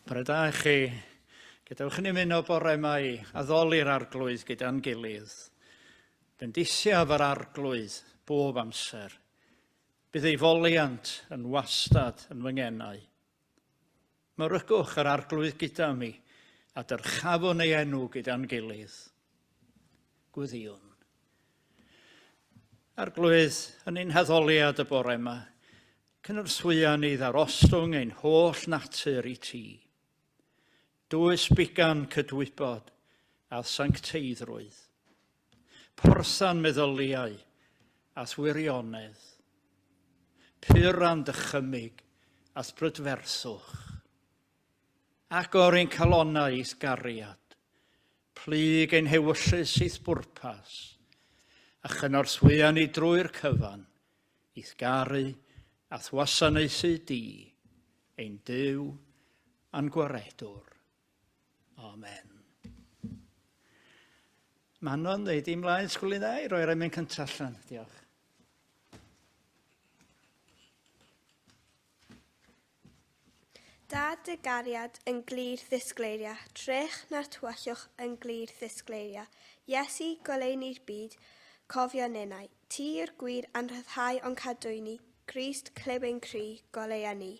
Bore da i chi. Gadewch ni mynd o bore yma i addoli'r arglwydd gyda'n gilydd. Bendisiaf yr arglwydd bob amser. Bydd ei foliant yn wastad yn fy ngenau. Myrygwch yr arglwydd gyda mi a dyrchafwn ei enw gyda'n gilydd. Gwyddiwn. Arglwydd yn ein heddoliad y bore yma, cynyrswya ni ddarostwng ein holl natur i ti. Dwys bigan cydwybod a sancteiddrwydd. Porthan meddyliau a thwirionedd. Pyran dychymig a brydferthwch. Agor ein calonnau i'th gariad. Plyg ein hewyllus i'th bwrpas. A chynorswya ni drwy'r cyfan i'th garu a thwasanaethu di, ein Duw a'n gwaredwr. Amen. Manon, ddeud i mlaen sgwlyn dda i roi'r emyn cyntaf allan. Diolch. Da dy gariad yn glir ddisgleiria, trech na'r twyllwch yn glir ddisgleiria. Iesu goleuni'r byd, cofio nenau. Ti yw'r gwir a'n rhyddhau o'n cadwyni, Crist cleb ein cri, goleia ni.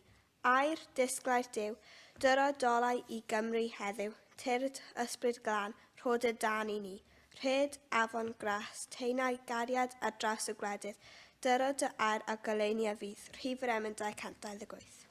Air disglair Duw, dyro dolau i Gymru heddiw, tyrd ysbryd glân, rhod y dan i ni. Rhed afon gras, teinau gariad ar draws y gwledydd, dyro dy air a goleunia fydd, rhif yr emyn 228.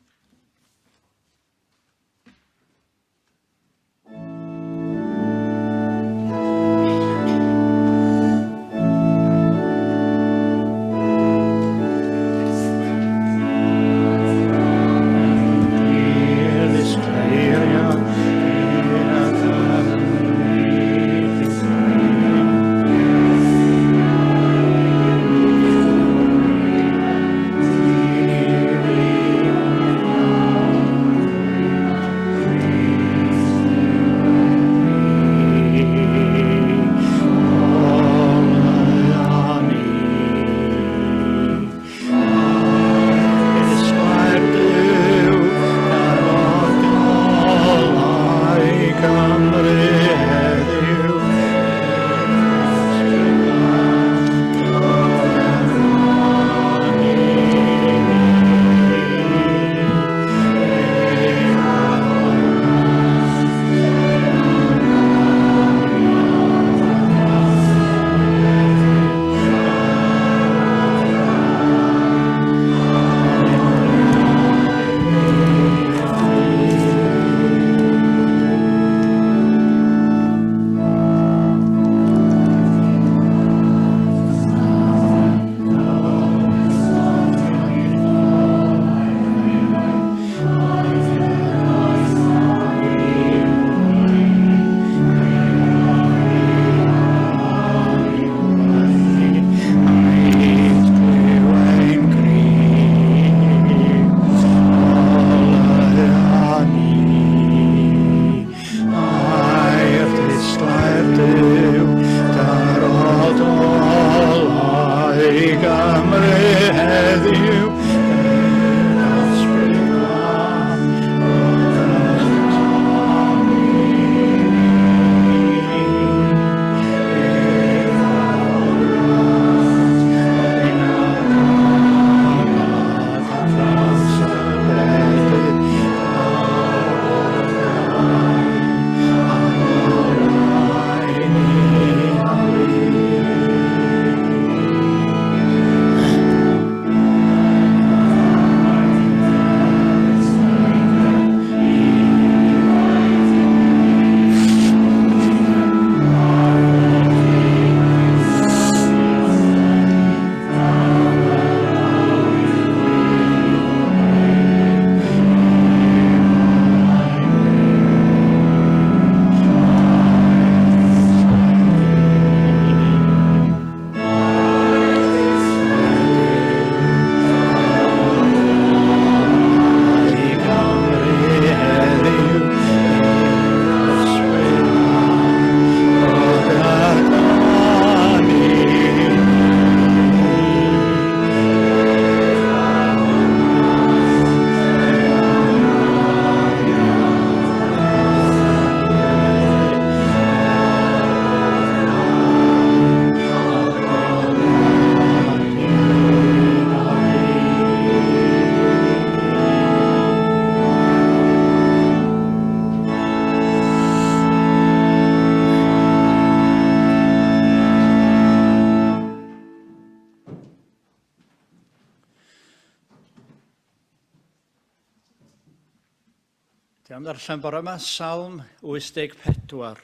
Am ddarllen bore yma Salm 84.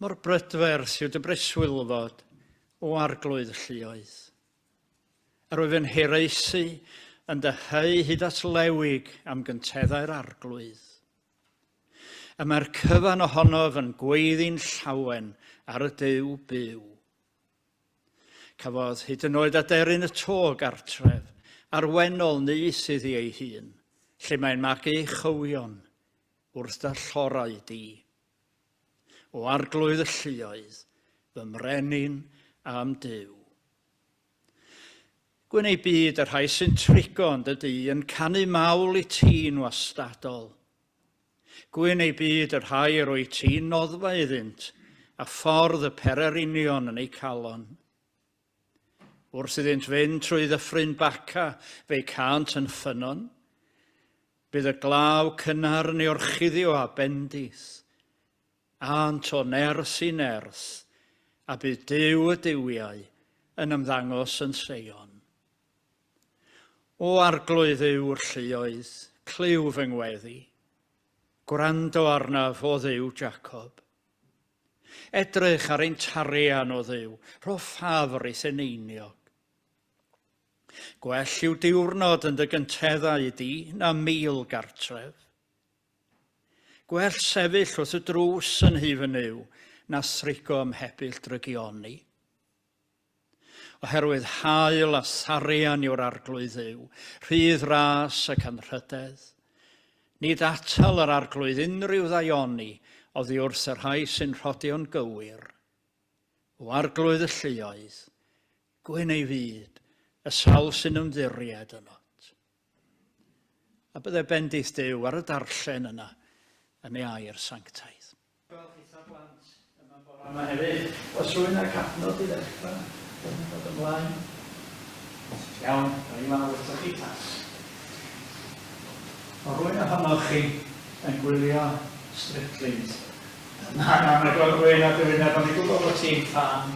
Mor brydferth yw dy breswylfod o arglwydd lluoedd. Ar wyf yn hiraethu yn dyheu hyd at lewig am gynteddau'r arglwydd. A mae'r cyfan ohonof yn gweiddi'n llawen ar y Duw byw. Cafodd hyd yn oed aderyn y to gartref, arwennol nyth iddi ei hun, lle mae'n magu chywion wrth dallorau di. O arglwydd y lluoedd, fy mrenin am Duw. Gwyn ei byd yr rhai sy'n trigo ond ydy yn canu mawl i ti'n wastadol. Gwyn ei byd yr rhai yr o'i ti'n noddfa iddynt a ffordd y pererinion yn ei calon. Wrth iddynt fynd trwy ddyffryn baca fe'i cant yn ffynon, bydd y glaw cynnar yn ei orchuddio a bendith, ant o ners i ners, a bydd Duw y diwiau yn ymddangos yn Seion. O arglwydd yw'r lluoedd, cliw fy ngweddi, gwrando arnaf o Dduw Jacob. Edrych ar ein tarian o Dduw, rho ffafr ei seneiniog. Gwell yw diwrnod yn dy gynteddau di na 1000 gartref. Gwell sefyll wrth y drws yn hufen yw na thrigo ymhebyll drygioni. Oherwydd hael a tharian yw'r arglwydd yw, rhydd ras ac anrhydedd. Nid atal yr arglwydd unrhyw ddaioni oddi wrth yr rhai sy'n rhodio'n gywir. O arglwydd y lluoedd, gwyn ei fyd, y sawl sy'n ymddiried yno. A byddai bendith Duw ar y darllen yna yn ei air sanctaidd. Wel, eitha blant, yma bore yma hefyd, os rwy'n ag adnod i ddechrau, dyna dod ymlaen. Iawn, da ni fan wrth chi tas. O rwy'n ohonoch chi yn gwylio Strickland. Na, mae rwy'n a dwi'n bod ni'n gwybod bod ti'n fan.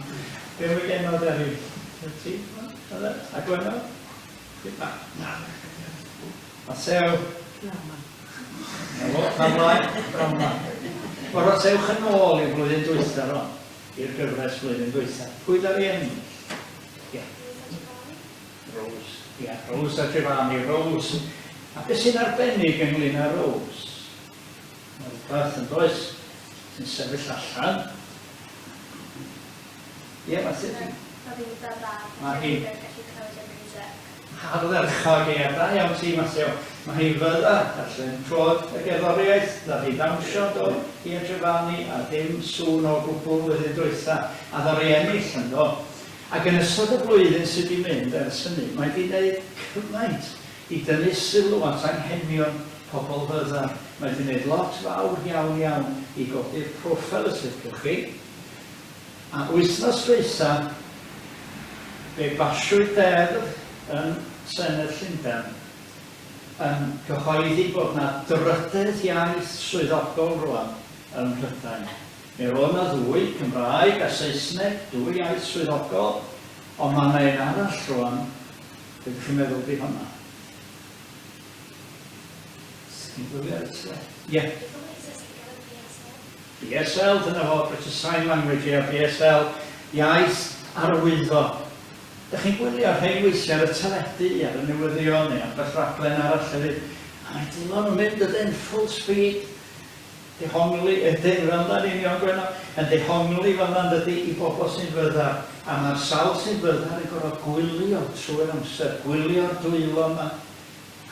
Be wy'n genod ar i? Ti'n fan? A gwenod? Na. A sew? Brahma. Wel, os ewch yn ôl i'r flwyddyn dwytha ron, i'r gyfres flwyddyn dwytha. Pwy dar i enw? Ie. Rose. Ie, Rose a Giovanni. Rose. A beth sy'n arbennig ynglyn â Rose? Mae'r rhywbeth yn does sy'n sefyll allan. Ie, mae sy'n... Mae hi. Ardderchog e, da iawn ti, Matthew. Mae hi fydda, allan, trod y gerddoriaeth, dda hi ddawnsio do i a Giovanni, a dim sŵn o gwbl flwyddyn dwytha, a ddor i ennill yn do. Ac yn ystod y blwyddyn sydd wedi mynd ers hynny, mae wedi gwneud cymaint i dynnu sylw at anghenion pobl fydda. Mae wedi gwneud lot fawr iawn i godi'r proffil y slicwch chi. A wythnos dwytha, fe basiwyd deddf yn Senedd Llundain yn cyhoeddi bod yna drydydd iaith swyddogol rwan yn Mhrydain. Mi roedd yna ddwy, Cymraeg a Saesneg, dwy iaith swyddogol, ond mae yna un arall rwan, beth chi'n meddwl di hwnna? Sgyn gwylio eto? Ie. BSL, dyna fo, British Sign Language, a BSL, iaith arwyddo. Dych chi'n gwylio rhai weithiau ar y teledu ar y newyddion neu ambell raglen arall hefyd. A mae dilon yn mynd ydyn full speed. Dehongli, ydyn rhandan union gweno, yn dehongli fan'na dydy i bobl sy'n fyddar. A mae'r sawl sy'n fyddar yn gorfod gwylio trwy'r amser, gwylio'r dwylo yma.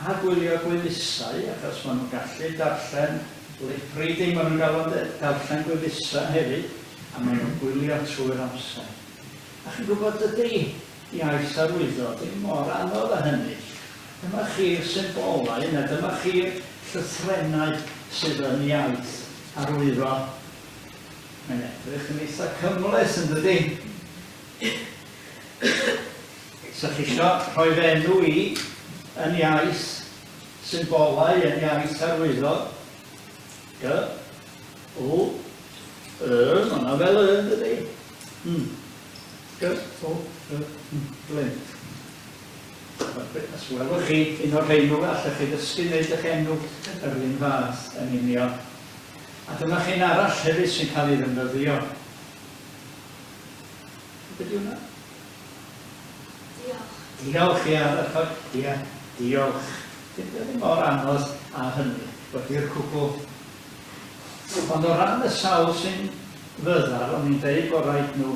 A gwylio gwyllisau, achos maen nhw'n gallu darllen, lip reading maen nhw'n gael darllen gwyllisau hefyd. A maen nhw'n gwylio trwy'r amser. A chi'n gwybod dydy iaith arwyddo, dim mor anodd â hynny. Dyma chi'r symbolau yna, dyma chi'r llythrenau sydd yn iaith arwyddo. Mae'n edrych yn eitha cymleth yn dydy. Sa chi isio rhoi enw i yn iaith symbolau yn iaith arwyddo. G, O, mae yna fel yn dydy. G, O, Glyn. Os welwch chi un o'r rheilw, allech chi ddysgu wneud eich enw yr un fath yn union. A dyma chi'n arall hefyd sy'n cael ei ddefnyddio. Beth yw hwnna? Diolch. Diolch, ia. Diolch. Ddim mor anodd a hynny, bod i'r cwbl. Ond o ran y sawl sy'n fyddar, o'n i'n deud bod rhaid nhw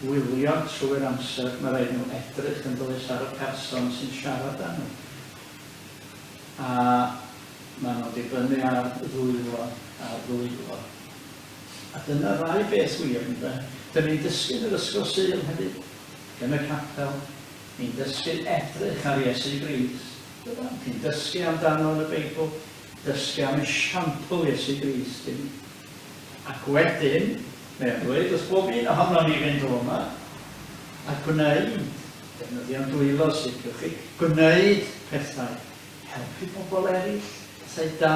wylio trwy'r amser, mae rhaid nhw edrych yn does ar y person sy'n siarad â nhw. A maen nhw'n dibynnu ar ddwylo a ddwylo. A dyna rai beth wir, ynde. Dyna ni'n dysgu yn yr ysgol Sul hefyd, yn y capel. Ni'n dysgu edrych ar Iesu Grist. Ni'n dysgu amdano yn y Beibl, dysgu am esiampl Iesu Grist. Ac wedyn, mae'n dweud, os bob un ohono ni fynd o yma, a gwneud, defnyddio'n dwylo sydd gewch chi, gwneud pethau, helpu pobl eraill, pethau da,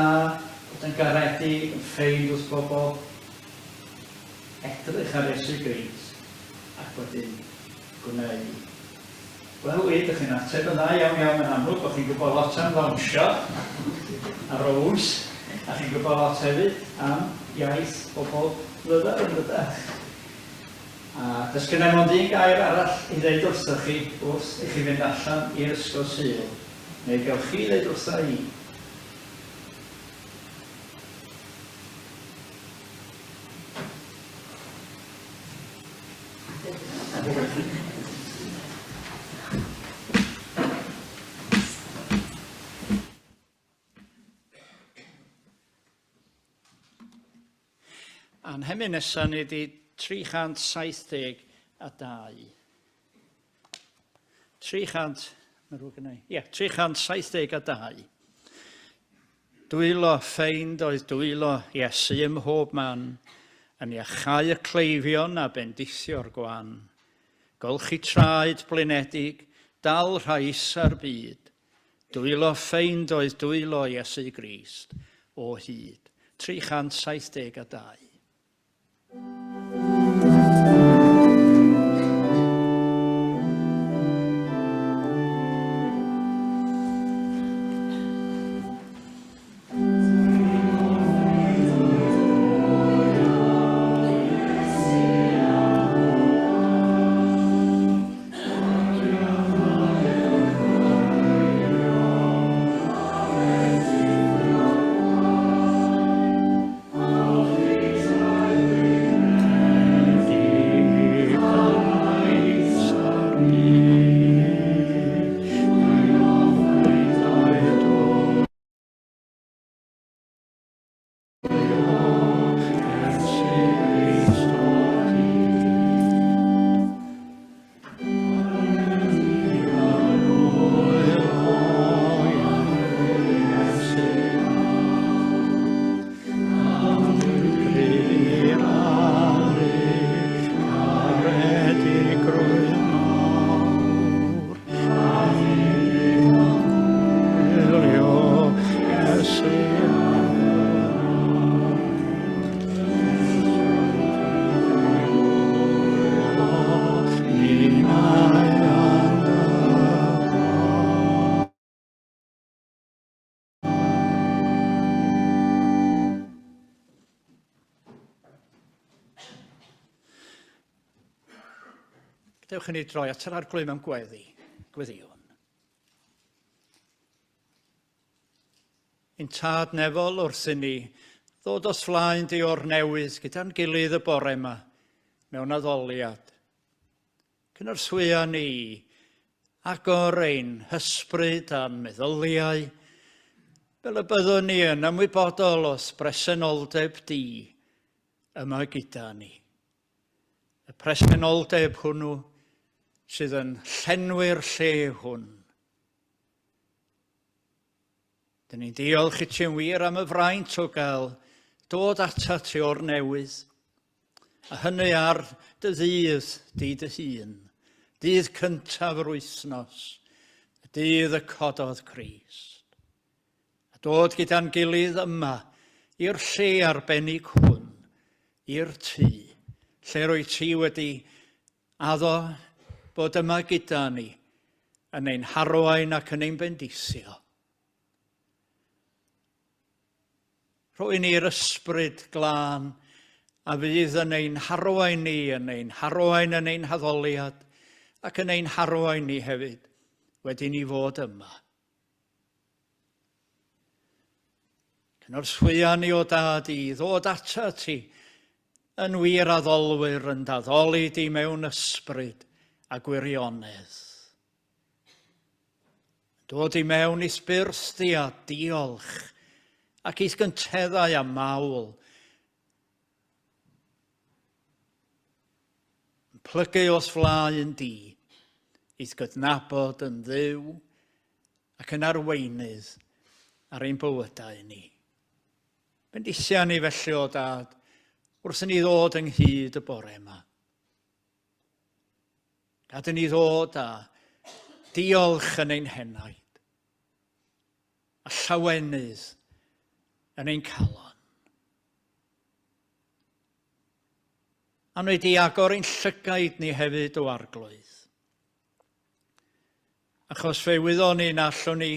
bod yn garedig, yn ffeind wrth bobl, edrych ar Iesu Grist, ac wedyn gwneud. Wel, ydych chi'n ateb yn dda iawn yn amlwg, bod chi'n gwybod lot am ddawnsio a rows, a chi'n gwybod lot hefyd am iaith bobl fyddar yn ddydach. A dys gynnau mond un gair arall i ddeud wrthoch chi wrth i chi fynd allan i'r ysgol Sul, neu gewch chi ddeud wrtho i. A'n hemyn nesaf ni di 372. 372. Dwylo ffeind oedd dwylo Iesu ym mhob man, yn iachau y cleifion a bendithio'r gwan. Golchi traed blinedig, dal rhais ar byd. Dwylo ffeind oedd dwylo Iesu Grist o hyd. 372. Dewch i ni droi at yr arglwydd am gweddiwn. Un tad nefol wrth i ni ddod os flaen di o'r newydd gyda'n gilydd y bore yma mewn addoliad. Cynorthwya ni agor ein hysbryd a'n meddyliau fel y byddwn ni yn ymwybodol os bresenoldeb di yma gyda ni. Y presenoldeb hwnnw sydd yn llenwi'r lle hwn. Dyn ni'n diolch i ti'n wir am y fraint o gael dod ata ti o'r newydd, a hynny ar dy ddydd di dy hun, dydd cyntaf yr wythnos, y dydd y cododd Crist. A dod gyda'n gilydd yma i'r lle arbennig hwn, i'r tŷ, lle rwy ti wedi addo bod yma gyda ni yn ein harwain ac yn ein bendisio. Rwy'n ni'r ysbryd glân a fydd yn ein harwain ni, yn ein harwain yn ein haddoliad ac yn ein harwain ni hefyd wedi ni fod yma. Cynorswya ni o Dad i ddod ata ti yn wir addolwyr yn daddoli di mewn ysbryd a gwirionedd. Dod i mewn i sbyrst di a diolch ac is gynteddau a mawl. Plygu os flaen di, is gydnabod yn dduw ac yn arweinydd ar ein bywydau ni. Bendisia ni felly o Dad, wrth ni ddod ynghyd y bore yma. Gad ni ddod a diolch yn ein henaid, a llawenydd yn ein calon. A wneud i agor ein llygaid ni hefyd o arglwydd. Achos fe wyddon ni na allwn ni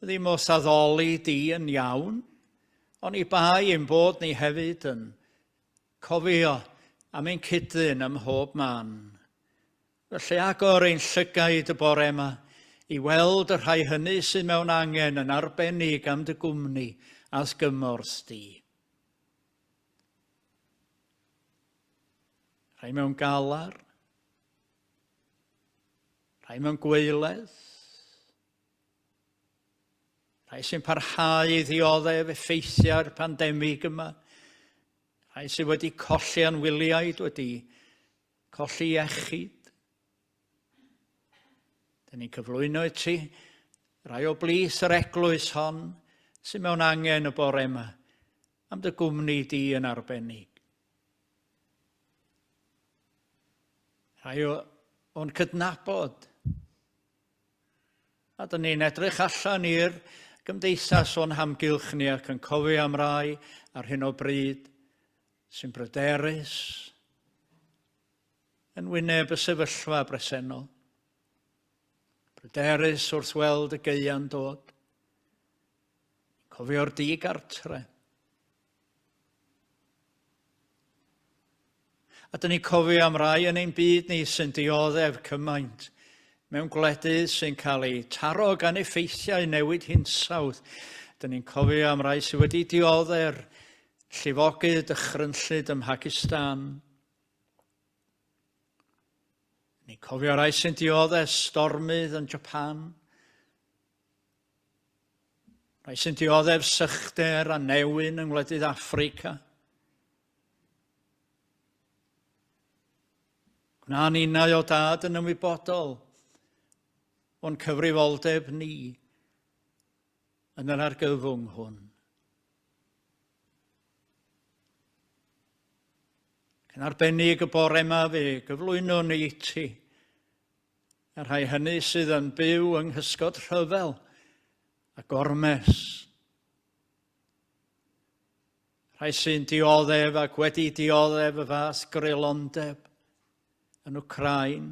ddim os addoli di yn iawn, ond i bai ein bod ni hefyd yn cofio am ein cydyn ym mhob man. Felly agor ein llygaid y bore yma i weld y rhai hynny sydd mewn angen yn arbennig am dy gwmni as gymorth di. Rhai mewn galar, rhai mewn gweiledd, rhai sy'n parhau i ddioddef effeithiau'r pandemig yma, rhai sydd wedi colli anwyliaid, wedi colli iechyd. Dyn ni'n cyflwyno i ti rai o blis yr eglwys hon sy'n mewn angen y bore yma am dy gwmni di yn arbennig. Rhai o'n cydnabod. A dyn ni'n edrych allan i'r gymdeithas o'n hamgylch ni ac yn cofio am rai ar hyn o bryd sy'n bryderus yn wyneb y sefyllfa bresennol. Bryderus wrth weld y geia'n dod. Cofio'r digartre. A dyn ni'n cofio am rai yn ein byd ni sy'n dioddef cymaint mewn gwledydd sy'n cael ei taro gan effeithiau newid hinsawdd. Dyn ni'n cofio am rai sydd wedi dioddef llifogydd dychrynllyd ym Mhacistan. Ni'n cofio rai sy'n dioddef stormydd yn Japan. Rai sy'n dioddef sychder a newyn yng ngwledydd Affrica. Gwna ninnau o Dad yn ymwybodol o'n cyfrifoldeb ni yn yr argyfwng hwn. Yn arbennig y bore yma fe gyflwyno ni i ti, a rhai hynny sydd yn byw yng nghysgod rhyfel a gormes. Rhai sy'n dioddef ac wedi dioddef y fath grelondeb yn Wcrain.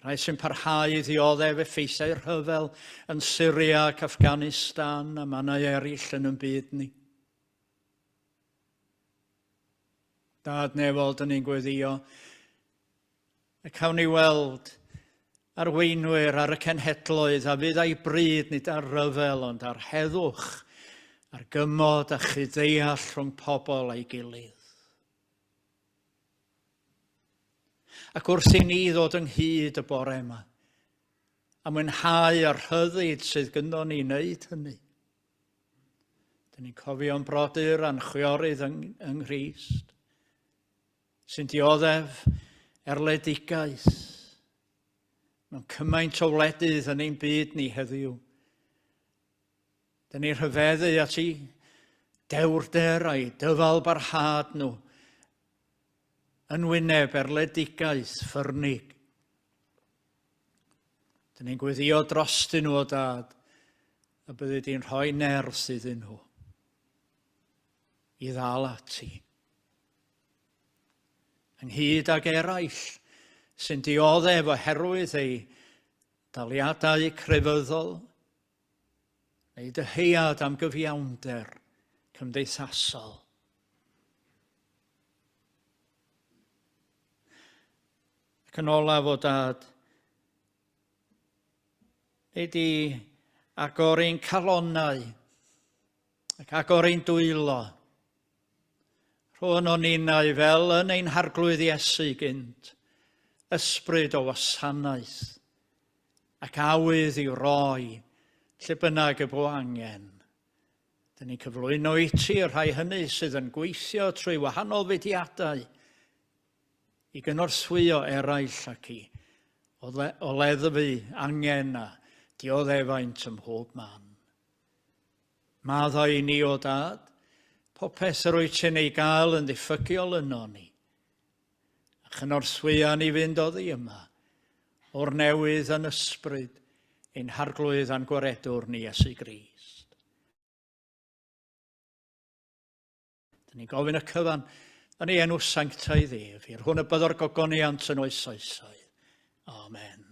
Rhai sy'n parhau i ddioddef effeithiau rhyfel yn Syria ac Afghanistan a mannau eraill yn ein byd ni. Dad nefol, dyn ni'n gweddio, y cawn ni weld arweinwyr ar y cenhedloedd a fydd ei bryd nid ar ryfel ond ar heddwch, ar gymod a chyddeall rhwng pobl a'i gilydd. Ac wrth i ni ddod ynghyd y bore yma, a mwynhau ar rhyddid sydd gyndo ni wneud hynny. Dyn ni'n cofio'n brodyr a'n chwiorydd yng Nghrist, sy'n dioddef erledigaeth mewn cymaint o wledydd yn ein byd ni heddiw. Dyn ni'n rhyfeddu at i dewrder a'i dyfal barhad nhw yn wyneb erledigaeth ffyrnig. Dyn ni'n gweddio drostyn nhw o Dad a byddi di'n rhoi nerth iddyn nhw i ddal ati. Ynghyd ag eraill sy'n dioddef oherwydd ei daliadau crefyddol, neu dyhead am gyfiawnder cymdeithasol. Ac yn olaf o Dad, neu di agor ein calonnau ac agor ein dwylo, rhwng o'n unau fel yn ein harglwydd Iesu gynt, ysbryd o wasanaeth ac awydd i'w roi lle bynnag y bo angen. Dyn ni'n cyflwyno i ti y rhai hynny sydd yn gweithio trwy wahanol fudiadau i gynorthwyo eraill ac i o leddfu angen a dioddefaint ym mhob man. Maddau ni o Dad, popeth yr wyt ti'n ei gael yn ddiffygiol yno ni. A chynorthwya ni fynd oddi yma, o'r newydd yn ysbryd, ein harglwydd a'n gwaredwr ni Iesu Grist. Dyn ni'n gofyn y cyfan yn ei enw sanctaidd ef, i'r hwn y byddor gogoniant yn oes oesoedd. Amen.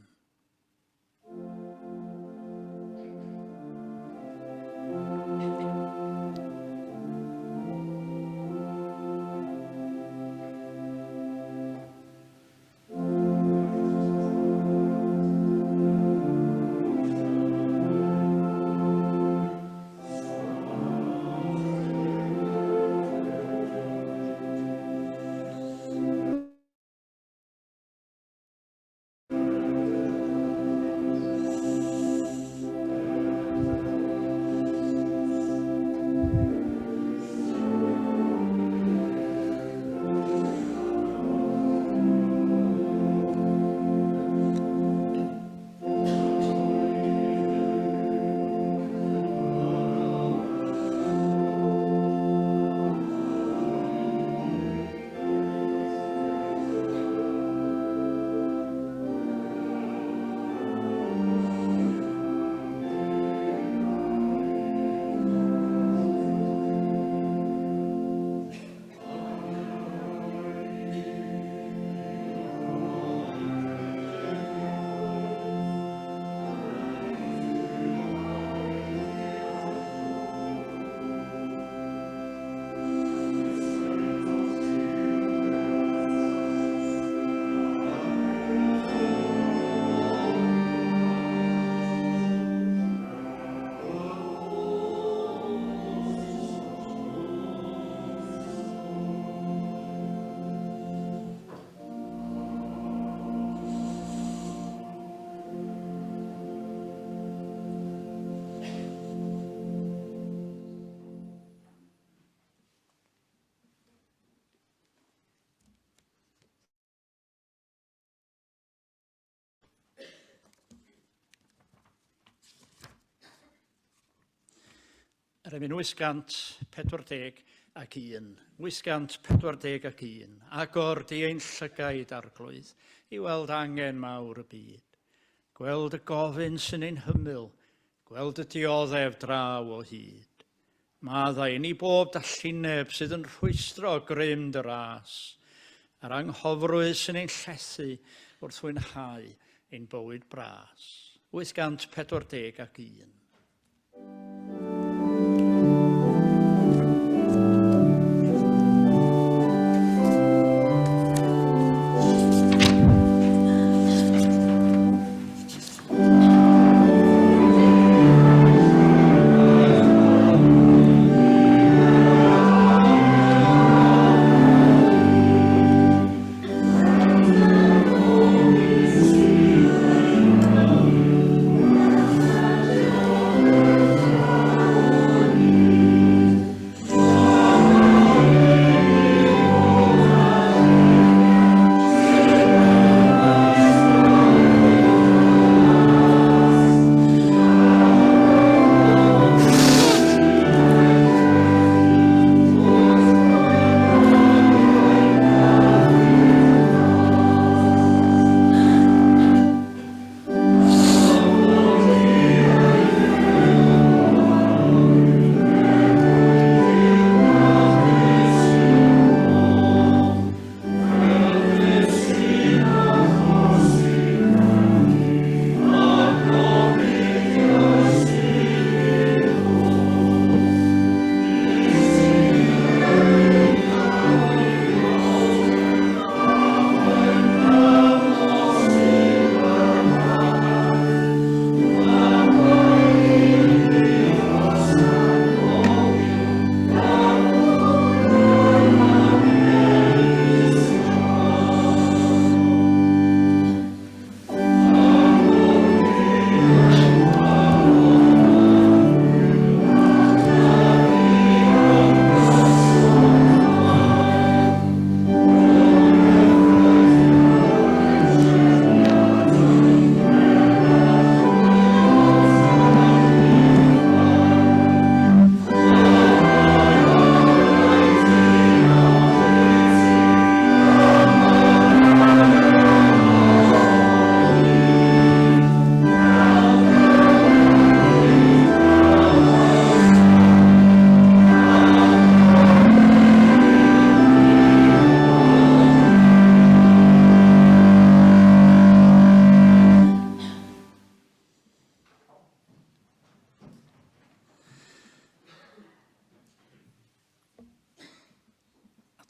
Yr emyn 841, 841, agor di ein llygaid arglwydd i weld angen mawr y byd. Gweld y gofyn sy'n ein hymyl, gweld y dioddef draw o hyd. Maddau ni bob dallineb sydd yn rhwystro grym dy ras, a'r anghofrwydd sy'n ein llethu wrth wynhau ein bywyd bras. 841.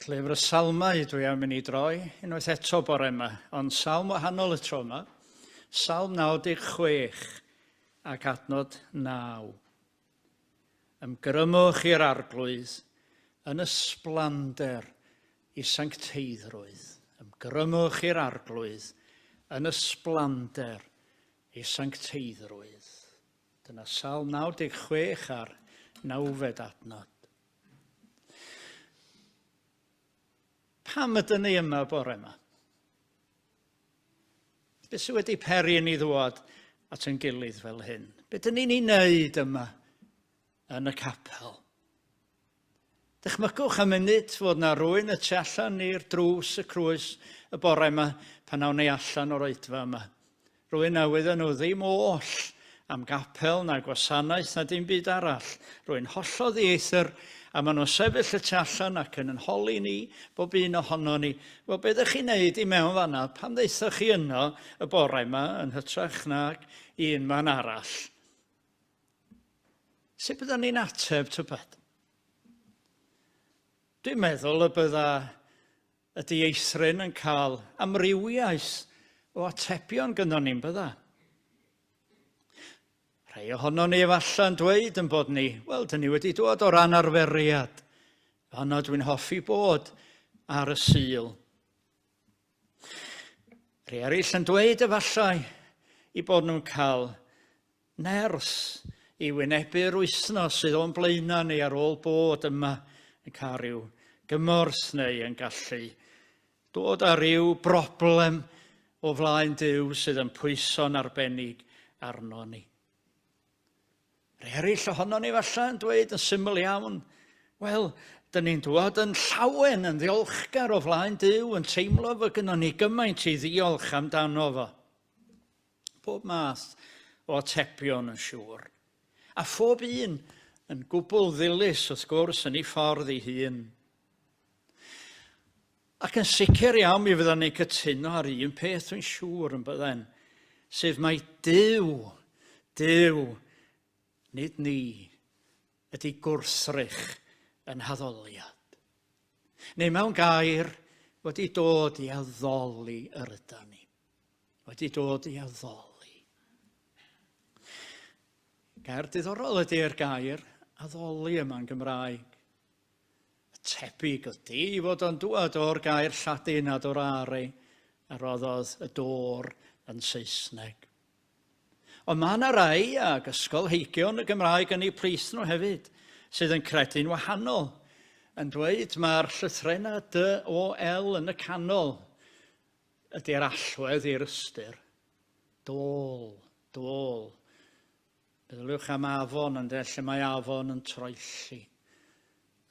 Llyfr y Salmau dwi am mynd i droi unwaith eto bore yma, ond salm wahanol y tro yma, Salm 96 ac adnod 9. Ymgrymwch i'r arglwydd yn ysblander i sancteiddrwydd. Ymgrymwch i'r arglwydd yn ysblander i sancteiddrwydd. Dyna Salm 96 ar 9fed adnod. Pam ydyn ni yma bore yma? Be sydd wedi peri ni ddod at ein gilydd fel hyn? Be dyn ni'n ei wneud yma yn y capel? Dychmygwch am munud fod na rwy'n y tu allan i'r drws y crwys y bore yma pan awn ni allan o'r oedfa yma. Rwy'n newydd nhw ddim oll am gapel na gwasanaeth na dim byd arall. Rwy'n hollol ddieithr a maen nhw'n sefyll y tu allan ac yn holi ni, bob un ohono ni. Wel, be ydych chi'n neud i mewn fanna? Pam ddeithoch chi yno y bore yma yn hytrach nag un man arall? Sut byddwn ni'n ateb tybed? Dwi'n meddwl y bydda y dieithrin yn cael amrywiaeth o atebion gyda ni'n bydda. Rhai ohono ni efallai'n dweud yn bod ni, wel, dyn ni wedi dod o ran arferiad. Fanno dwi'n hoffi bod ar y sul. Rhai eraill yn dweud efallai i bod nhw'n cael ners i wynebu'r wythnos sydd o'n blaena ni ar ôl bod yma yn cael rhyw gymorth neu yn gallu dod â ryw broblem o flaen Duw sydd yn pwyso'n arbennig arno ni. Rhai eraill ohono ni falle yn dweud yn syml iawn, wel, dyn ni'n dod yn llawen yn ddiolchgar o flaen Duw, yn teimlo fod gynnon ni gymaint i ddiolch amdano fo. Pob math o atebion yn siŵr. A phob un yn gwbl ddilys wrth gwrs yn ei ffordd ei hun. Ac yn sicr iawn mi fyddan ni cytuno ar un peth dwi'n siŵr yn bydden, sef mae Duw, nid ni, ydy gwrthrych yn haddoliad. Neu mewn gair, wedi dod i addoli yr ydyn ni. Wedi dod i addoli. Gair diddorol ydy'r gair addoli yma'n Gymraeg. Tebyg ydy i fod o'n dŵad o'r gair Lladin adorare a roddodd y dôr yn Saesneg. Ond mae yna rai ag ysgolheigion y Gymraeg yn eu plith nhw hefyd, sydd yn credu'n wahanol, yn dweud mae'r llythrennau D-O-L yn y canol ydy'r allwedd i'r ystyr. Dôl. Meddyliwch am afon yn lle mae afon yn troelli.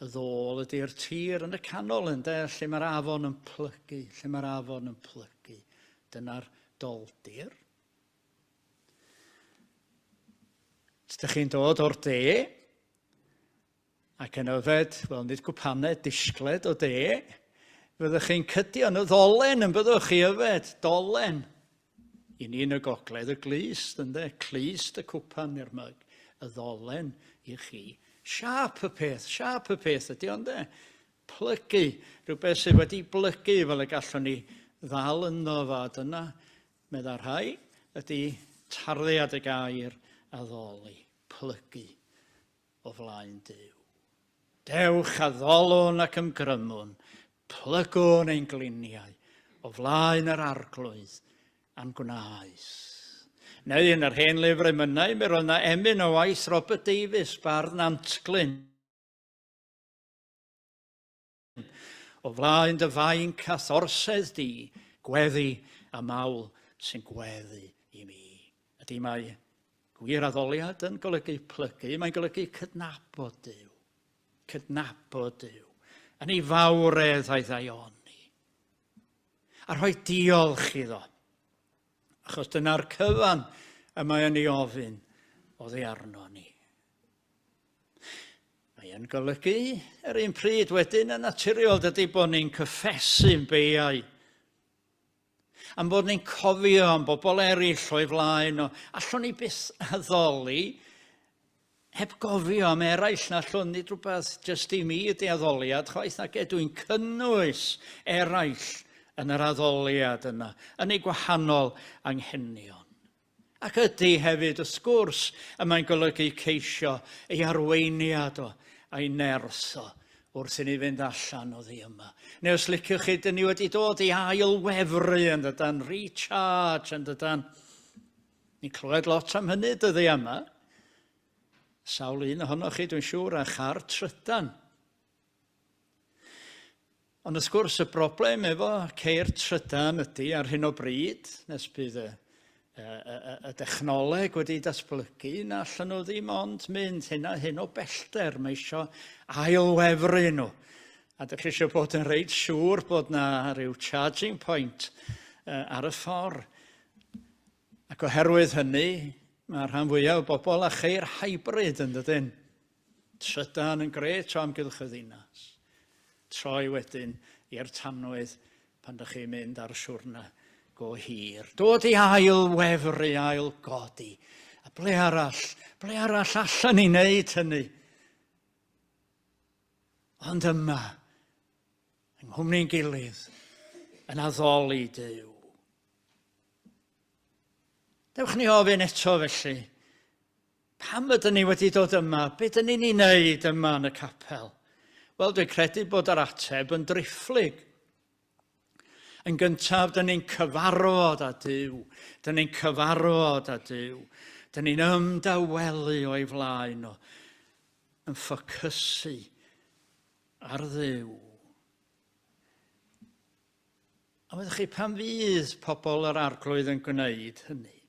Y ddôl ydy'r tir yn y canol yn lle mae'r afon yn plygu. Dyna'r doldir. Ydych chi'n dod o'r de, ac yn yfed, wel, nid gwpaned, disgled o de, fyddwch chi'n cydio yn y ddolen yn byddwch chi yfed, dolen. I ni yn y gogledd y glist, ynddo, clust y cwpan i'r myg, y ddolen i chi. Siap y peth ydy ond e. Plygu, rhywbeth sydd wedi blygu fel y gallwn ni ddal yno fa. Dyna, meddai rhai, ydy tarddiad y gair addoli, plygu o flaen Duw. Dewch addolwn ac ymgrymwn, plygwn ein gliniau o flaen yr arglwydd a'n gwnaeth. Neu yn yr hen lyfr Emynau, mi roedd yna emyn o waith Robert Davies, bardd Nantglyn. O flaen dy fainc a thorsedd di, gweddi a mawl sy'n gweddi i mi. Ydy mae gwir addoliad yn golygu plygu, mae'n golygu cydnabod Duw. Cydnabod Duw. Yn ei fawredd a'i ddaioni. A rhoi diolch iddo. Achos dyna'r cyfan y mae yn ei ofyn oddi arno ni. Mae'n golygu yr un pryd wedyn yn naturiol dydy bod ni'n cyffesu'n beiau. Am bod ni'n cofio am bobl eraill o'i flaen. Allwn ni byth addoli heb gofio am eraill na llwn, nid rhywbeth jyst i mi ydi addoliad, chwaith na dwi'n cynnwys eraill yn yr addoliad yna, yn ei gwahanol anghenion. Ac ydy hefyd y sgwrs y mae'n golygu ceisio ei arweiniad o, a'i nerso wrth i ni fynd allan o ddi yma. Neu os liciwch chi, dyn ni wedi dod i ailwefru yn dydan, recharge yn dydan. Ni'n clywed lot am hynny dyddi yma. Sawl un ohonoch chi, dwi'n siŵr, a char trydan. Ond wrth gwrs y broblem efo ceir trydan ydy ar hyn o bryd, nes bydd y dechnoleg wedi datblygu, na allan nhw ddim ond mynd hyn o bellter. Mae eisiau ailwefru nhw. A dych chi eisiau bod yn reit siŵr bod na rhyw charging point ar y ffordd. Ac oherwydd hynny, mae'r rhan fwyaf o bobl a cheir hybrid yn dydyn. Trydan yn gret o amgylch y ddinas. Troi wedyn i'r tanwydd pan dych chi'n mynd ar siwrna go hir. Dod i ailwefru, ailgodi. A ble arall allan i wneud hynny? Ond yma, yng nghwmni'n gilydd, yn addoli Duw. Dewch ni ofyn eto felly, pam ydyn ni wedi dod yma? Be dyn ni'n ei wneud yma yn y capel? Wel, dwi'n credu bod yr ateb yn drifflig. Yn gyntaf, dyn ni'n cyfarfod â Duw. Dyn ni'n cyfarfod â Duw. Dyn ni'n ymdawelu o'i flaen o, yn ffocysu ar Dduw. A wedych chi, pan fydd pobl yr arglwydd yn gwneud hynny?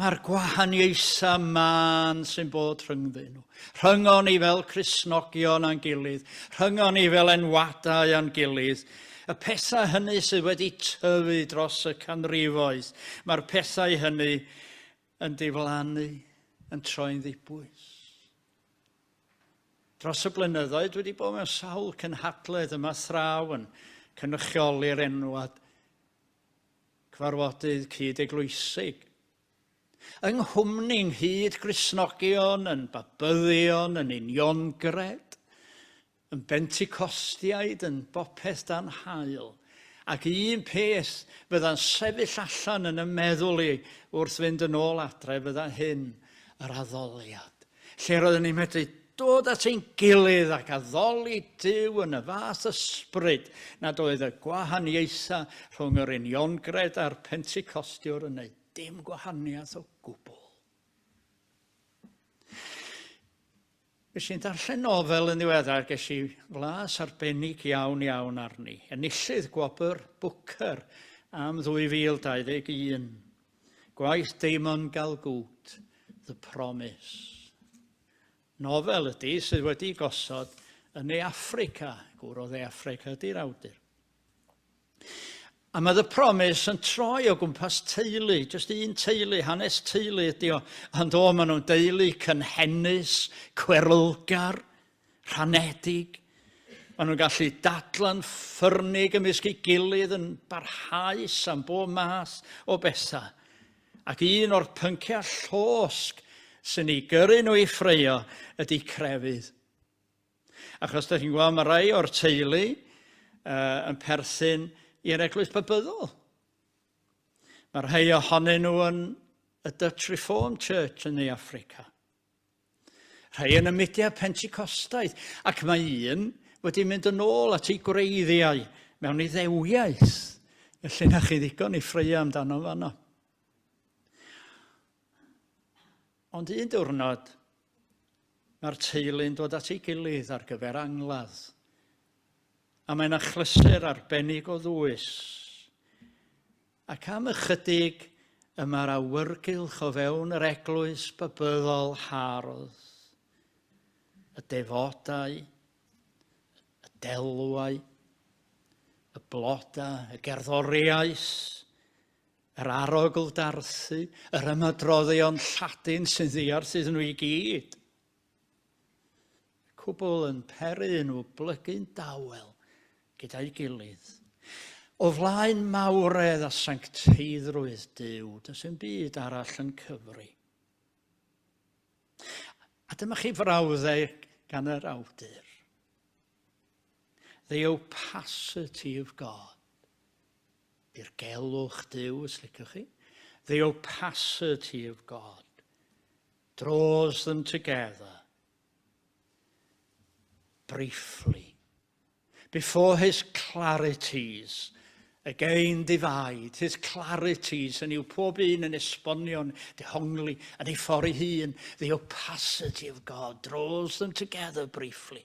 Mae'r gwahaniaethau man sy'n bod rhyngddyn nhw. Rhyngon ni fel Cristnogion a'n gilydd. Rhyngon ni fel enwadau a'n gilydd. Y pethau hynny sydd wedi tyfu dros y canrifoedd, mae'r pethau hynny yn diflannu, yn troi'n ddibwys. Dros y blynyddoedd wedi bod mewn sawl cynhadledd yma thraw yn cynrychioli'r enwad cyfarfodydd cyd-eglwysig. Yng nghwmni'n hyd Gristnogion, yn Babyddion, yn Uniongred, yn Bentecostiaid, yn bopeth dan hael. Ac un peth fydda'n sefyll allan yn y meddwl i wrth fynd yn ôl adre, fydda hyn yr addoliad. Lle roedden ni'n medru dod at ein gilydd ac addoli Duw yn y fath ysbryd nad oedd y gwahaniaethau rhwng yr Uniongred a'r Pentecostiwr yn neud dim gwahaniaeth o gwbl. Ges i'n darllen nofel yn ddiweddar, ges i flas arbennig iawn arni. Enillydd Gwobr Booker am 2021. Gwaith Damon Galgut, The Promise. Nofel ydy sydd wedi gosod yn ei Affrica. Gwr o dde Affrica ydy'r awdur. A mae The Promise yn troi o gwmpas teulu, jyst un teulu, hanes teulu ydy o, ond maen nhw'n deulu cynhennus, cwerylgar, rhanedig. Maen nhw'n gallu dadla'n ffyrnig ymysg ei gilydd yn barhaus am bob math o bethau. Ac un o'r pynciau llosg sy'n ei gyrru nhw i ffreio ydy crefydd. Achos da chi'n gweld, mae rai o'r teulu yn perthyn i'r eglwys babyddol. Mae rhai ohonyn nhw yn y Dutch Reformed Church yn ei Affrica. Rhai yn y mudiad Pentecostaidd. Ac mae un wedi mynd yn ôl at ei gwreiddiau mewn Iddewiaeth. Felly na chi ddigon i ffreio amdano fanno. Ond un diwrnod, mae'r teulu'n dod at ei gilydd ar gyfer angladd. A mae'n achlysur arbennig o ddwys. Ac am ychydig yma'r awyrgylch o fewn yr eglwys babyddol hardd. Y defodau, y delwau, y blodau, y gerddoriaeth, yr arogl darthu, yr ymadroddion Lladin sy'n ddiarth iddyn nhw i gyd. Cwbl yn peri nhw blygu'n dawel gyda'i gilydd. O flaen mawredd a sancteiddrwydd Duw, does dim byd arall yn cyfri. dyma chi frawddau gan yr awdur. The opacity of God. Dirgelwch Duw, os licwch chi. The opacity of God draws them together briefly before his clarities again divide. His clarities, and yw pob un yn esbonion dehongli yn ei ffordd ei hun. The opacity of God draws them together briefly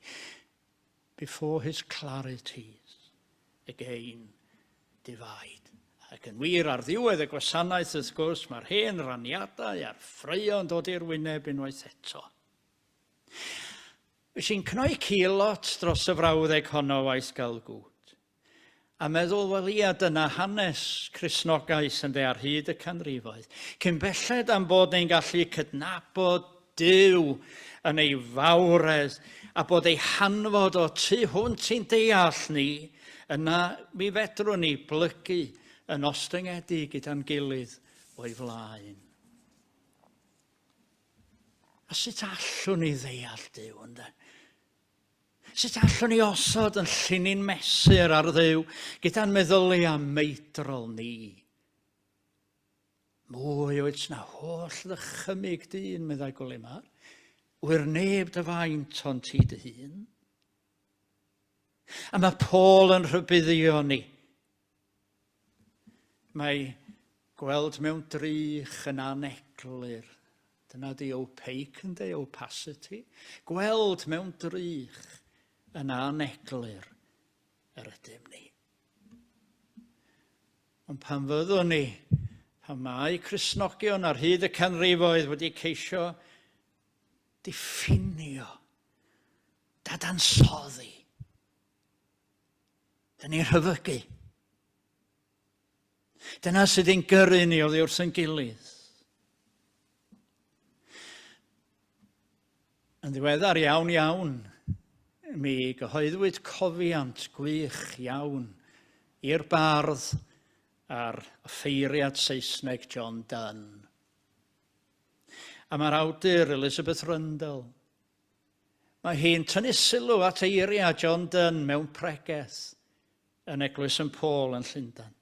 before his clarities again divide. Ac yn wir ar ddiwedd y gwasanaeth wrth gwrs, mae'r hen raniadau a'r ffraeon dod i'r wyneb unwaith eto. Wy'n cnoi cilot dros y frawddeg honno waith gael gwt. A meddwl, wel ia, dyna hanes Cristnogaeth yn ar hyd y canrifoedd. Cyn belled am bod ni'n gallu cydnabod Duw yn ei fawredd a bod ei hanfod o tu hwnt i'n deall ni, yna mi fedrwn ni blygu yn ostyngedig gyda'n gilydd o'i flaen. A sut allwn ni ddeall Duw ynde? Sut allwn ni osod yn llunyn mesur ar Dduw gyda'n meddyliau meidrol ni? Mwy oed na holl ddychymig dyn, meddai Gwlemar. Wy'r neb dy faint ond ti dy hun. A mae Paul yn rhybuddio ni. Mae gweld mewn drych yn aneglur. Dyna di opaque yn de, opacity. Gweld mewn drych yn aneglur yr ydym ni. Ond pan fyddwn ni, pan mae Cristnogion ar hyd y canrifoedd wedi ceisio diffinio, dadansoddi, dyn ni'n hyfygu. Dyna sydd yn gyrru ni oddi wrth yn gilydd. Yn ddiweddar iawn, mi gyhoeddwyd cofiant gwych iawn i'r bardd ar ffeiriad Saesneg John Donne. A mae'r awdur Elizabeth Rundle. Mae hi'n tynnu sylw at eiriau John Donne mewn pregeth yn Eglwys St Paul yn Llundain.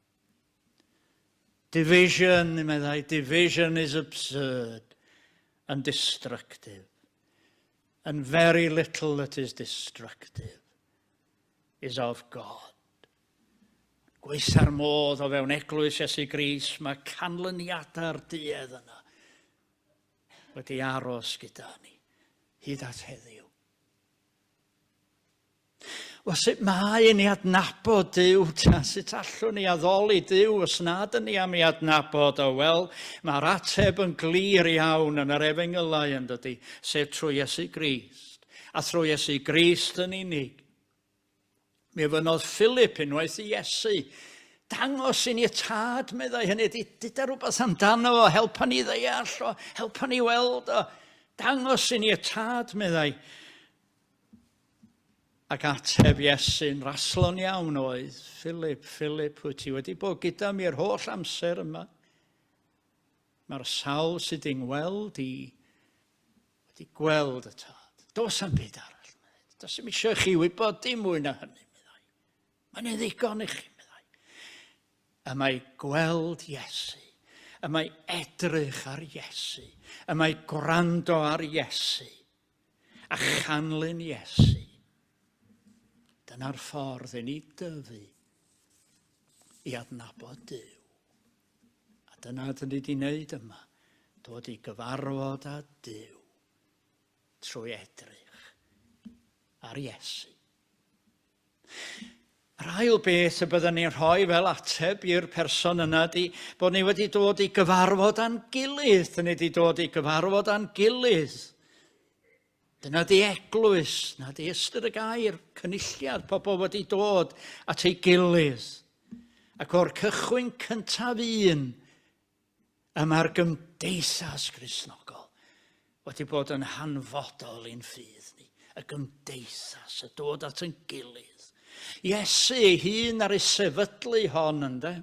Division, meddai, division is absurd and destructive. And very little that is destructive is of God. Gweitha'r modd o fewn Eglwys Iesu Grist, mae canlyniadau'r duedd yna wedi aros gyda ni, hyd at heddiw. Wel, sut mae ni adnabod Duw, sut allwn ni addoli Duw os nad yn ni am ei adnabod o? Wel, mae'r ateb yn glir iawn yn yr Efengylau yn dydy, sef trwy Iesu Grist, a trwy Iesu Grist yn unig. Mi fynodd Philip unwaith i Iesu, dangos i ni y tad, meddai hynny, dyda rhywbeth amdano o, helpa ni ddeall o, helpa ni weld o, dangos i ni y tad, meddai. Ac ateb Iesu'n raslon iawn oedd, Philip, wyt ti wedi bod gyda mi'r holl amser yma? Mae'r sawl sydd i'n weld wedi gweld y tad. Dos am byd arall, meddai. Dos am eisiau chi wybod dim mwy na hynny, meddai. Mae'n ddigon i chi, meddai. Y mae gweld Iesu, y mae edrych ar Iesu, y mae gwrando ar Iesu, a chanlyn Iesu. Dyna'r ffordd i ni dyfu i adnabod Duw. A dyna dyn ni wedi wneud yma, dod i gyfarfod â Duw trwy edrych ar Iesu. Yr ail beth y byddwn ni'n rhoi fel ateb i'r person yna di bod ni wedi dod i gyfarfod a'n gilydd. Dyn ni wedi dod i gyfarfod a'n gilydd. Dyna di eglwys, na di ystyr y gair, cynulliad, pobl wedi dod at ei gilydd. Ac o'r cychwyn cyntaf un, yma'r gymdeithas Cristnogol wedi bod yn hanfodol i'n ffydd ni. Y gymdeithas, y dod at ein gilydd. Iesu ei hun ar ei sefydlu hon, ynde?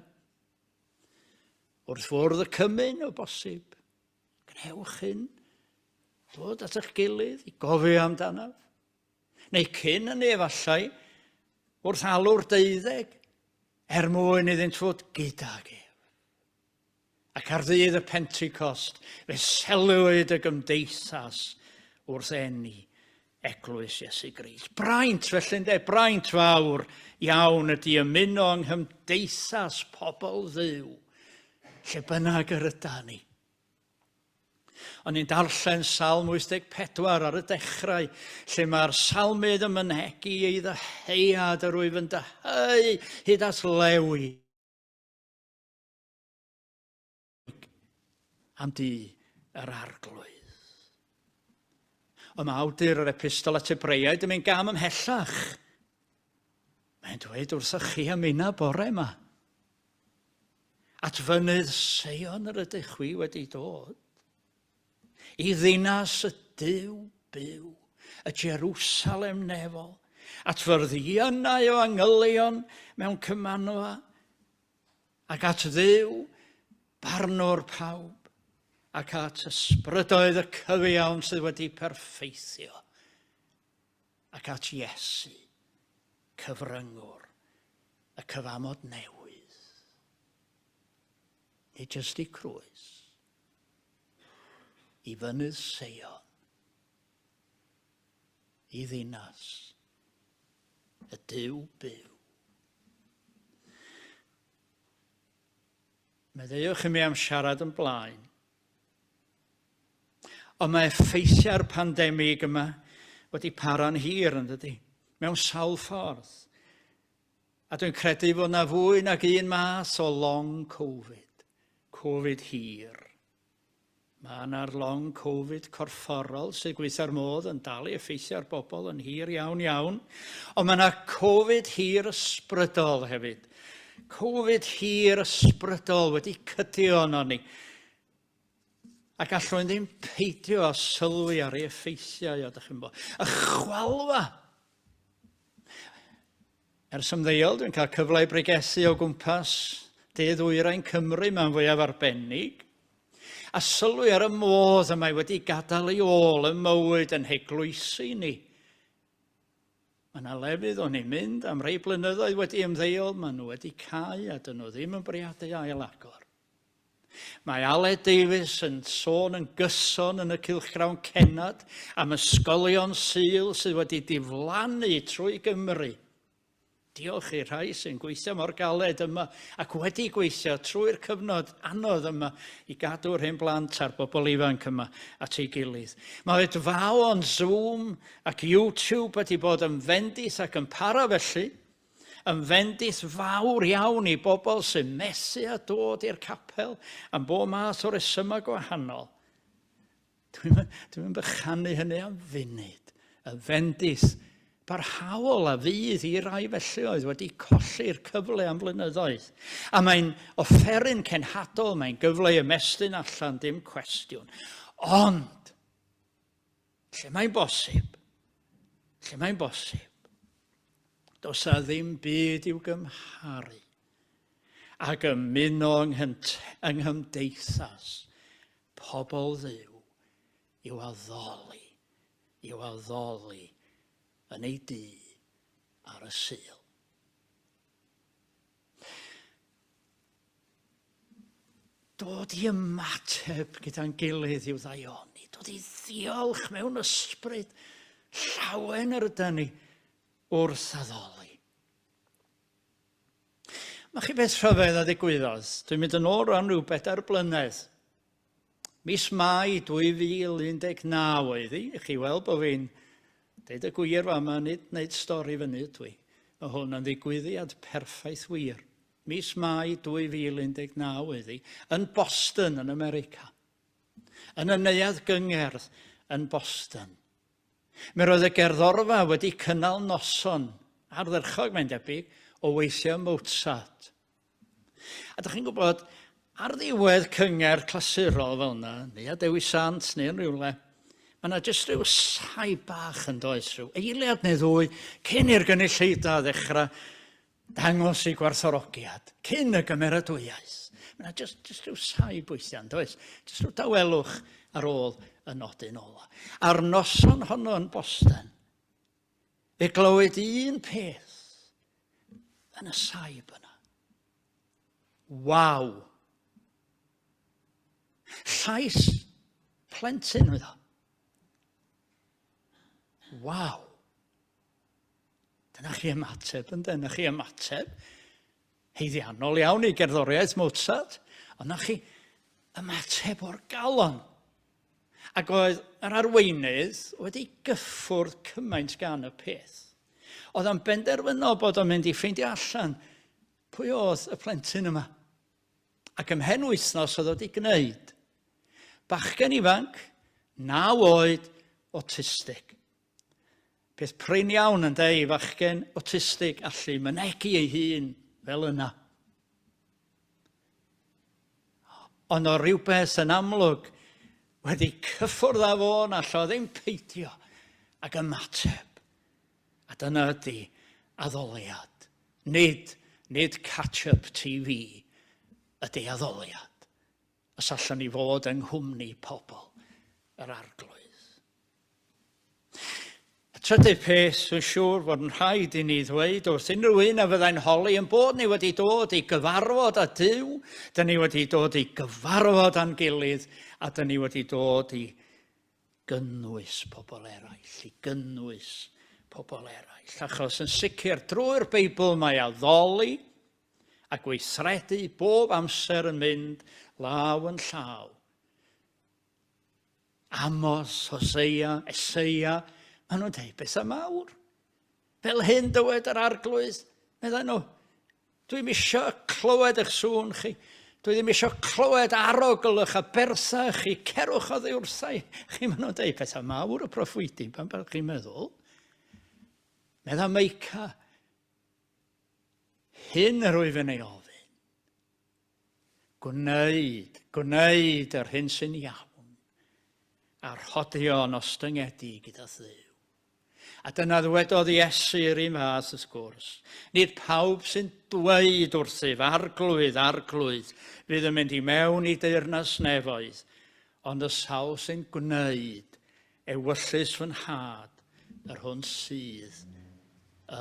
Wrth fwrdd y cymyn o bosib. Gnewch hyn dod at eich gilydd i gofio amdanaf. Neu cyn hynny efallai, wrth alw'r 12, mwyn iddynt fod gydag ef. Ac ar ddydd y Pentecost, fe selwyd y gymdeithas wrth enni Eglwys Iesu Grist. Braint, felly ynde, braint fawr iawn ydy ymuno yng nghymdeithas pobl Dduw, lle bynnag yr ydan ni. O'n i'n darllen Salm 84 ar y dechrau, lle mae'r salmydd yn mynegi ei ddeheuad yr wyf yn deheu hyd at lewi. Am di yr arglwydd. Ond mae awdur yr epistol at Hebreaid yn mynd gam ymhellach. Mae'n dweud wrthych chi ymuno bore yma. At fynydd Sion yr ydych chi wedi dod. I ddinas y Duw byw, y Jerusalem nefol, at fyrddiannau o angylion mewn cymanfa, ac at Dduw, barnwr pawb, ac at ysbrydoedd y cyfiawn sydd wedi perffeithio, ac at Iesu, cyfryngwr, y cyfamod newydd. Nid jyst i crwys, i fynydd Sion, i ddinas, y Duw byw. Meddewch i mi am siarad yn blaen. Ond mae effeithiau'r pandemig yma wedi para'n hir yn dydy, mewn sawl ffordd. A dwi'n credu fod yna fwy nag un mas o long Covid, Covid hir. Mae yna'r long Covid corfforol sydd gweithio'r modd yn dal i effeithio'r bobl yn hir iawn iawn. Ond mae yna Covid hir ysbrydol hefyd. Covid hir ysbrydol wedi cydio ono ni. Ac allwn ddim peidio a sylwi ar ei effeithiau, ydych chi'n bod. Y chwalfa. Ers ymddeol, dwi'n cael cyfle i bregethu o gwmpas De-ddwyrain Cymru mewn fwyaf arbennig. A sylwi ar y modd yma wedi gadael ei ôl y mywyd yn heglwysu ni. Mae yna lefydd o'n i'n mynd am rei blynyddoedd wedi ymddeol, maen nhw wedi cau a dyn nhw ddim yn bwriadu ail agor. Mae Aled Davies yn sôn yn gyson yn y cylchgrawn cenad am ysgolion Sul sydd wedi diflannu trwy Gymru. Diolch i'r rhai sy'n gweithio mor galed yma ac wedi gweithio trwy'r cyfnod anodd yma i gadw'r hyn blant a'r bobl ifanc yma at ei gilydd. Mae edfaw o'n Zoom ac YouTube wedi bod yn fendith ac yn para felly, yn fendith fawr iawn i bobl sy'n mesu a dod i'r capel am bob math o resymau gwahanol. Dwi'n bychanu hynny am funud. Y fendith barhaol a fydd i rai felly oedd wedi colli'r cyfle am blynyddoedd. A mae'n offeryn cenhadol, mae'n gyfle i ymestyn allan, dim cwestiwn. Ond, lle mae'n bosib, does a ddim byd i'w gymharu ag ymuno yng nghymdeithas pobl Dduw i'w addoli yn ei dŷ ar y Sul. Dod i ymateb gyda'n gilydd i'w ddaioni, dod i ddiolch mewn ysbryd llawen yr ydyn ni wrth addoli. Mae chi beth rhyfedd a ddigwyddodd. Dwi'n mynd yn ôl rhan rhyw 4 blynedd. Mis Mai 2019 oedd hi. Chi weld bod fi'n deud y gwir fama, nid wneud stori fyny dwi. Mae hwn yn ddigwyddiad perffaith wir. Mis Mai 2019 oedd hi, yn Boston, yn America. Yn y neuadd gyngerdd yn Boston. Mi roedd y gerddorfa wedi cynnal noson ardderchog, mae'n debyg, o weithio Mozart. A ydych chi'n gwybod, ar ddiwedd cyngerdd clasurol fel yna, neu a Dewi Sant, neu yn rhywle, mae yna jyst rhyw sai bach yn does, rhyw eiliad neu ddwy, cyn i'r gynulleidfa ddechrau dangos i gwerthorogiad, cyn y gymeradwyaeth. Mae yna jyst rhyw sai bwythian, does? Jyst rhyw dawelwch ar ôl y nodyn ola. A'r noson honno yn Boston, fe glywed un peth yn y saib yna. Waw! Llais plentyn oedd o. Waw! Dyna chi ymateb, dyna chi ymateb. Heiddiannol iawn i gerddoriaeth Mozart, ond na chi ymateb o'r galon. Ac oedd yr arweinydd wedi gyffwrdd cymaint gan y peth. Oedd o'n benderfynol bod o'n mynd i ffeindio allan pwy oedd y plentyn yma. Ac ymhen wythnos oedd wedi gwneud. Bachgen ifanc, 9 oed, autistig. Peth prin iawn yn dweud fachgen autistig allu mynegu ei hun fel yna. Ond o rhywbeth yn amlwg wedi cyffwrdd â fo na allo ddim peidio ac ymateb. A dyna ydy addoliad. Nid catch-up TV ydy addoliad. Os allwn ni fod yng nghwmni pobl yr arglwydd. Y trydydd peth, dwi'n siŵr fod yn rhaid i ni ddweud wrth unrhyw un a fyddai'n holi yn bod ni wedi dod i gyfarfod â Duw, dyn ni wedi dod i gyfarfod â'n gilydd, a dyn ni wedi dod i gynnwys pobl eraill, i gynnwys pobl eraill. Achos yn sicr drwy'r Beibl mae addoli a gweithredu bob amser yn mynd law yn llaw. Amos, Hosea, Eseia, maen nhw'n dweud beth mawr. Fel hyn dywed yr arglwydd, meddai nhw, dwi'n eisiau clywed eich sŵn chi, dwi ddim eisiau clywed arogl a bertha chi, cerwch o ddiwrthau. Chi maen nhw'n dweud beth mawr y proffwydi, pan beth chi'n meddwl. Medda Meica, hyn yr wyf yn ei ofyn. Gwneud yr hyn sy'n iawn, a'r hodio'n ostyngedu gyda Dduw. A dyna ddwedodd Iesu yr un fath wrth gwrs. Nid pawb sy'n dweud wrthyf, arglwydd, fydd yn mynd i mewn i deyrnas nefoedd, ond y sawl sy'n gwneud ewyllus fy nhad yr hwn sydd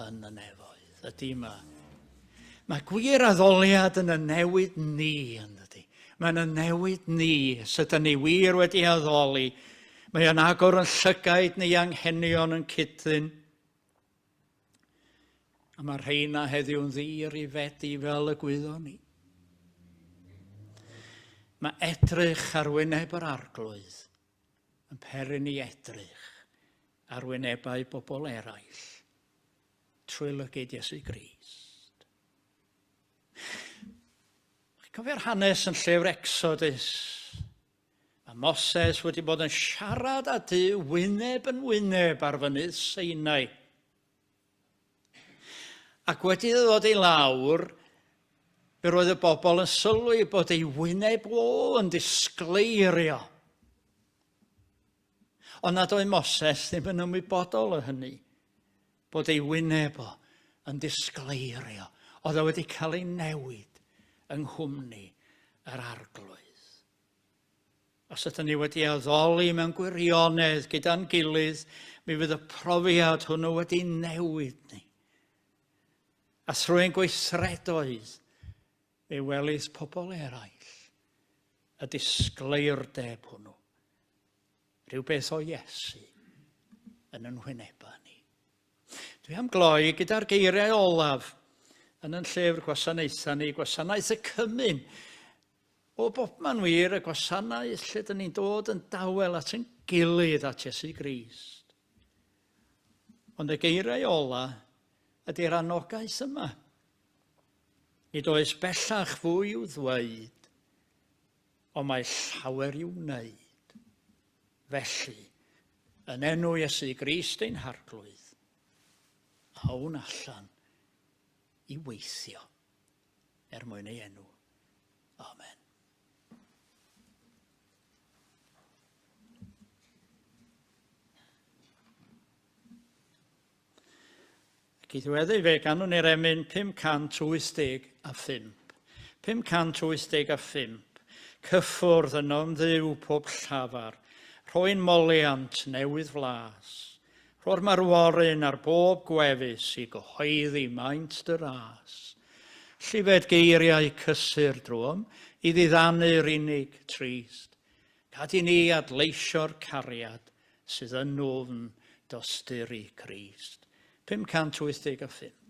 yn y nefoedd. Ydy yma. Mae gwir addoliad yn y newid ni, ynddi. Mae'n y newid ni, sydyn ni wir wedi addoli. Mae yn agor yn llygaid neu anghenion yn cydyn. A mae'r rheina heddiw'n ddir i fedi fel y gwyddon ni. Mae edrych ar wyneb yr arglwydd yn perin i edrych ar wynebau bobl eraill trwy lygyd Iesu Grist. Chi'n cofio'r hanes yn llyfr Exodus. Mae Moses wedi bod yn siarad â Duw wyneb yn wyneb ar fynydd Sinai. Ac wedi ddod i lawr, fe roedd y bobl yn sylwi bod ei wyneb o yn disgleirio. Ond nad oedd Moses ddim yn ymwybodol o hynny, bod ei wyneb o yn disgleirio. Oedd o wedi cael ei newid yng nghwmni yr arglwydd. Os ydyn ni wedi addoli mewn gwirionedd gyda'n gilydd, mi fydd y profiad hwnnw wedi newid ni. A thrwy'n gweithredoedd, fe welydd pobl eraill y disgleirdeb hwnnw. Rhywbeth o Iesu yn hwyneba ni. Dwi am gloi gyda'r geiriau olaf yn yn llyfr gwasanaethau ni, gwasanaeth y cymyn. O bobman wir y gwasanaeth lle dyn ni'n dod yn dawel at yn gilydd at Iesu Grist. Ond y geiriau ola ydy'r anogaeth yma. Nid oes bellach fwy i'w ddweud, ond mae llawer i'w wneud. Felly, yn enw Iesu Grist ein harglwydd, awn allan i weithio mwyn ei enw. Amen. Ac i ddweddu fe ganwn ni'r emyn 585. 585. Cyffwrdd yn o'n Dduw pob llafar, Rhoi'n moliant newydd flas. Rho'r marwaryn ar bob gwefus i gyhoeddi maint dy ras. Llifed geiriau cysur drwm i ddiddanu'r unig trist. Gad i ni adleisio'r cariad sydd yn ofn dostyr i Crist. 585.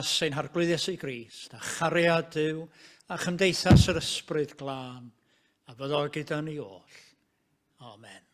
Gras ein harglwydd Iesu Grist, a chariad Duw, a chymdeithas yr ysbryd glân, a fyddo gyda ni oll. Amen.